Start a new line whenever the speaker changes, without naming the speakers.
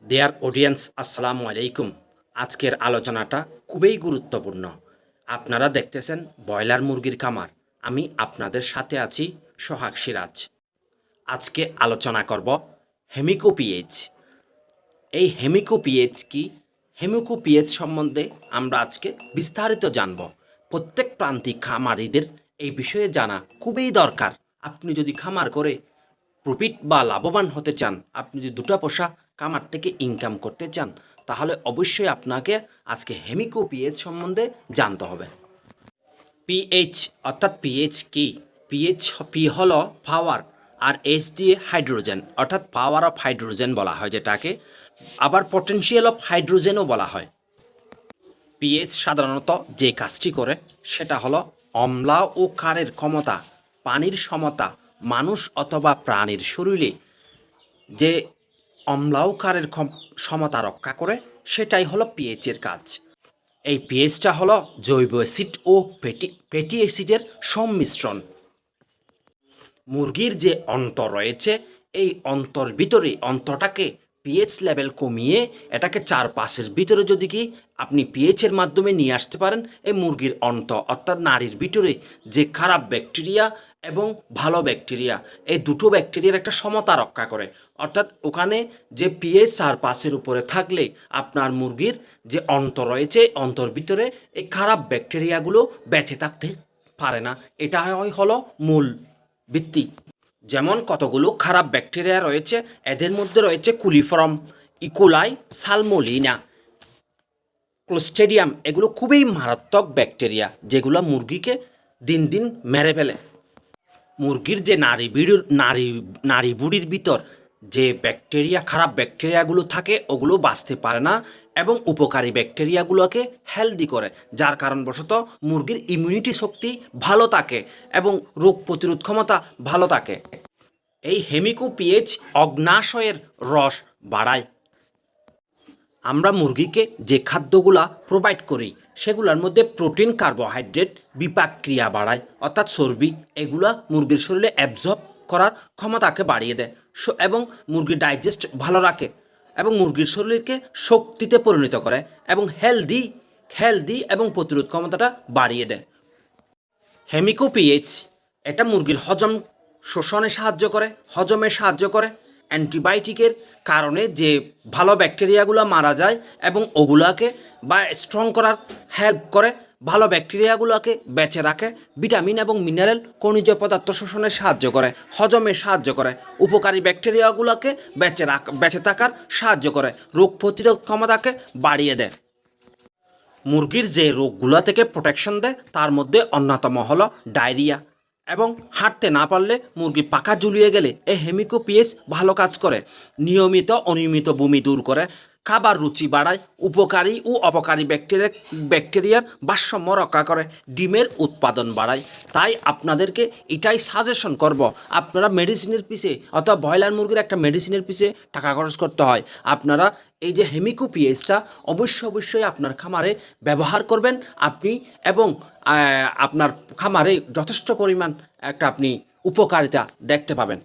দেয়ার audience আসসালামু আলাইকুম। আজকের আলোচনাটা খুবই গুরুত্বপূর্ণ। আপনারা দেখতেছেন ব্রয়লার মুরগির খামার। আমি আপনাদের সাথে আছি সোহাগ সিরাজ। আজকে আলোচনা করব হেমিকোপিএইচ। এই হেমিকোপিএইচ কি? হেমিকোপিএইচ সম্বন্ধে আমরা আজকে বিস্তারিত জানব। প্রত্যেক প্রান্তিক খামারিদের এই বিষয়ে জানা খুবই দরকার। আপনি যদি খামার করে প্রফিট বা লাভবান হতে চান, আপনি যদি দুটো পয়সা খামার থেকে ইনকাম করতে চান, তাহলে অবশ্যই আপনাকে আজকে হেমিকোপিএইচ সম্বন্ধে জানতে হবে। পিএইচ অর্থাৎ পিএইচ কি? পিএইচ পি হলো পাওয়ার, আর এইচ দিয়ে হাইড্রোজেন, অর্থাৎ পাওয়ার অফ হাইড্রোজেন বলা হয় যেটাকে, আবার পটেনশিয়াল অফ হাইড্রোজেনও বলা হয়। পিএইচ সাধারণত যে কাজটি করে সেটা হলো অম্ল ও ক্ষারের ক্ষমতা, পানির সমতা, মানুষ অথবা প্রাণীর শরীরে যে অম্ল ও ক্ষারের সমতা রক্ষা করে, সেটাই হলো পিএইচের কাজ। এই পিএইচটা হলো জৈব অ্যাসিড ও ফ্যাটি অ্যাসিডের সংমিশ্রণ। মুরগির যে অন্তর রয়েছে, এই অন্তটাকে পিএইচ লেভেল কমিয়ে এটাকে 4-5-এর ভিতরে যদি কি আপনি পিএইচের মাধ্যমে নিয়ে আসতে পারেন, এই মুরগির অর্থাৎ নাড়ির ভিতরে যে খারাপ ব্যাকটেরিয়া এবং ভালো ব্যাকটেরিয়া, এই দুটো ব্যাকটেরিয়ার একটা সমতা রক্ষা করে। অর্থাৎ ওখানে যে পিএইচ 4-5-এর উপরে থাকলে আপনার মুরগির যে অন্তর রয়েছে, অন্তর ভিতরে এই খারাপ ব্যাকটেরিয়াগুলো বেঁচে থাকতে পারে না। এটা হলো মূল ভিত্তি। যেমন কতগুলো খারাপ ব্যাকটেরিয়া রয়েছে, এদের মধ্যে রয়েছে কুলিফর্ম, ইকোলাই, সালমোলিনা, ক্লোস্ট্রিডিয়াম। এগুলো খুবই মারাত্মক ব্যাকটেরিয়া, যেগুলো মুরগিকে দিন দিন মেরে ফেলে। মুরগির যে নাড়ি বুড়ির ভিতর যে ব্যাকটেরিয়া, খারাপ ব্যাকটেরিয়াগুলো থাকে, ওগুলো বাঁচতে পারে না এবং উপকারী ব্যাকটেরিয়াগুলোকে হেলদি করে, যার কারণবশত মুরগির ইমিউনিটি শক্তি ভালো থাকে এবং রোগ প্রতিরোধ ক্ষমতা ভালো থাকে। এই হেমিকোপিএইচ অগ্নাশয়ের রস বাড়ায়। আমরা মুরগিকে যে খাদ্যগুলা প্রোভাইড করি সেগুলোর মধ্যে প্রোটিন, কার্বোহাইড্রেট, বিপাক ক্রিয়া বাড়ায়, অর্থাৎ চর্বি, এগুলা মুরগির শরীরে অ্যাবজর্ব করার ক্ষমতাকে বাড়িয়ে দেয় এবং মুরগির ডাইজেস্ট ভালো রাখে এবং মুরগির শরীরকে শক্তিতে পরিণত করে এবং হেলদি এবং প্রতিরোধ ক্ষমতাটা বাড়িয়ে দেয়। হেমিকোপিএইচ এটা মুরগির শোষণে সাহায্য করে, হজমে সাহায্য করে। অ্যান্টিবায়োটিকের কারণে যে ভালো ব্যাকটেরিয়াগুলো মারা যায় এবং ওগুলাকে বা স্ট্রং করার হেল্প করে, ভালো ব্যাকটেরিয়াগুলোকে বেঁচে রাখে। ভিটামিন এবং মিনারেল, খনিজ পদার্থ শোষণে সাহায্য করে, হজমে সাহায্য করে, উপকারী ব্যাকটেরিয়াগুলোকে বেঁচে থাকার সাহায্য করে, রোগ প্রতিরোধ ক্ষমতাকে বাড়িয়ে দেয়। মুরগির যে রোগগুলো থেকে প্রোটেকশন দেয় তার মধ্যে অন্যতম হলো ডায়রিয়া, এবং হাঁটতে না পারলে মুরগি পাখা ঝুলিয়ে গেলে এই হেমিকোপিএইচ ভালো কাজ করে। অনিয়মিত বমি দূর করে, খাবার রুচি বাড়ায়, উপকারী ও অপকারী ব্যাকটেরিয়ার ভারসাম্য রক্ষা করে, ডিমের উৎপাদন বাড়ায়। তাই আপনাদেরকে এটাই সাজেশন করব, আপনারা মেডিসিনের পিছে অথবা ব্রয়লার মুরগির একটা মেডিসিনের পিছে টাকা খরচ করতে হয়, আপনারা এই যে হেমিকোপিএইচটা অবশ্যই আপনার খামারে ব্যবহার করবেন আপনি, এবং আপনার খামারে যথেষ্ট পরিমাণ একটা আপনি উপকারিতা দেখতে পাবেন।